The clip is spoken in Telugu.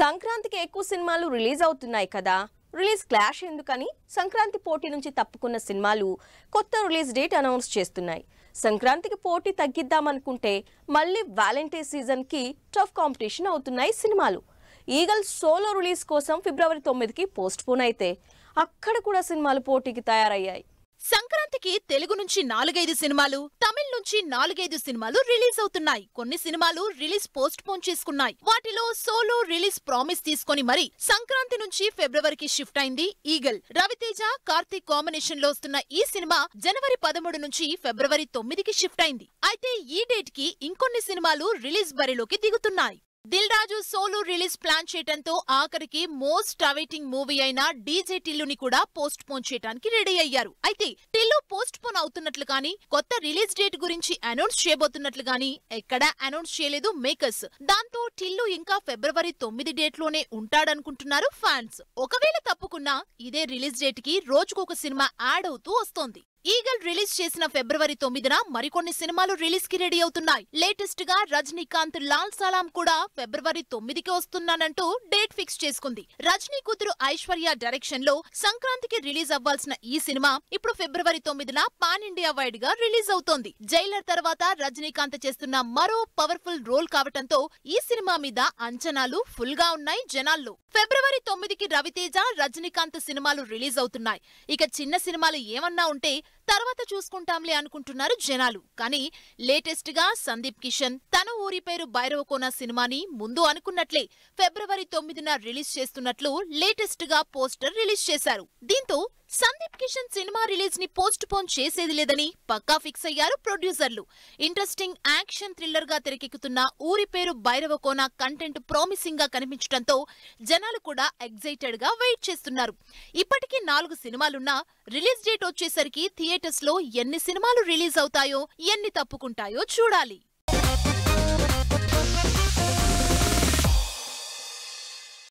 సంక్రాంతికి ఎక్కువ సినిమాలు రిలీజ్ అవుతున్నాయి కదా. రిలీజ్ క్లాష్ ఎందుకని సంక్రాంతి పోటీ నుంచి తప్పుకున్న సినిమాలు కొత్త రిలీజ్ డేట్ అనౌన్స్ చేస్తున్నాయి. సంక్రాంతికి పోటీ తగ్గిద్దామనుకుంటే మళ్ళీ వాలంటైన్స్ సీజన్ కి టఫ్ కాంపిటీషన్ అవుతున్నాయి సినిమాలు. ఈగల్ సోలో రిలీజ్ కోసం ఫిబ్రవరి 9కి పోస్ట్ పోన్ అయితే అక్కడ కూడా సినిమాలు పోటీకి తయారయ్యాయి. సంక్రాంతికి తెలుగు నుంచి 4-5 సినిమాలు, తమిళ నుంచి 4-5 సినిమాలు రిలీజ్ అవుతున్నాయి. కొన్ని సినిమాలు రిలీజ్ పోస్ట్ పోన్ చేసుకున్నాయి. వాటిలో సోలో రిలీజ్ ప్రామిస్ తీసుకొని మరి సంక్రాంతి నుంచి ఫిబ్రవరికి షిఫ్ట్ అయింది ఈగల్. రవితేజ, కార్తీక్ కాంబినేషన్ లో వస్తున్న ఈ సినిమా జనవరి 13 నుంచి ఫిబ్రవరి 9కి షిఫ్ట్ అయింది. అయితే ఈ డేట్ కి ఇంకొన్ని సినిమాలు రిలీజ్ బరిలోకి దిగుతున్నాయి. Dil Raju solo release plan చేయడంతో ఆఖరికి మోస్ట్ అవైటింగ్ మూవీ అయిన డీజే టిల్లుని కూడా పోస్ట్ పోన్ చేయడానికి రెడీ అయ్యారు. అయితే టిల్లు పోస్ట్ పోన్ అవుతున్నట్లు గానీ, కొత్త రిలీజ్ డేట్ గురించి అనౌన్స్ చేయబోతున్నట్లు గానీ ఎక్కడా అనౌన్స్ చేయలేదు మేకర్స్. దాంతో టిల్లు ఇంకా ఫిబ్రవరి 9 డేట్ లోనే ఉంటాడనుకుంటున్నారు ఫ్యాన్స్. ఒకవేళ తప్పుకున్నా ఇదే రిలీజ్ డేట్ కి రోజుకొక సినిమా యాడ్ అవుతూ వస్తోంది. ఈగల్ రిలీజ్ చేసిన ఫిబ్రవరి 9న మరికొన్ని సినిమాలు రిలీజ్ కి రెడీ అవుతున్నాయి. లేటెస్ట్ గా రజనీకాంత్ లాల్ సలాం కూడా ఫిబ్రవరి 9కి వస్తున్నానంటూ డేట్ ఫిక్స్ చేసుకుంది. రజనీ కూతురు ఐశ్వర్య డైరెక్షన్ లో సంక్రాంతికి రిలీజ్ అవ్వాల్సిన ఈ సినిమా ఇప్పుడు ఫిబ్రవరి 9న పాన్ ఇండియా వైడ్ గా రిలీజ్ అవుతోంది. జైలర్ తర్వాత రజనీకాంత్ చేస్తున్న మరో పవర్ఫుల్ రోల్ కావటంతో ఈ సినిమా మీద అంచనాలు ఫుల్ గా ఉన్నాయి జనాల్లో. ఫిబ్రవరి 9కి రవితేజ, రజనీకాంత్ సినిమాలు రిలీజ్ అవుతున్నాయి. ఇక చిన్న సినిమాలు ఏమన్నా ఉంటే తర్వాత చూసుకుంటాంలే అనుకుంటున్నారు జనాలు. కానీ లేటెస్ట్ గా సందీప్ కిషన్ తన ఊరి పేరు భైరవకోన సినిమాని ముందు అనుకున్నట్లే ఫిబ్రవరి 9న రిలీజ్ చేస్తున్నట్లు లేటెస్ట్ గా పోస్టర్ రిలీజ్ చేశారు. దీంతో సందీప్ కిషన్ సినిమా రిలీజ్ ని పోస్ట్ పోన్ చేసేది లేదని పక్కా ఫిక్స్ అయ్యారు ప్రొడ్యూసర్లు. ఇంట్రెస్టింగ్ యాక్షన్ థ్రిల్లర్ గా తెరకెక్కుతున్న ఊరి పేరు భైరవకోన కంటెంట్ ప్రామిసింగ్ గా కనిపించడంతో జనాలు కూడా ఎగ్జైటెడ్ గా వెయిట్ చేస్తున్నారు. ఇప్పటికీ 4 సినిమాలున్నా రిలీజ్ డేట్ వచ్చేసరికి థియేటర్స్ లో ఎన్ని సినిమాలు రిలీజ్ అవుతాయో, ఎన్ని తప్పుకుంటాయో చూడాలి.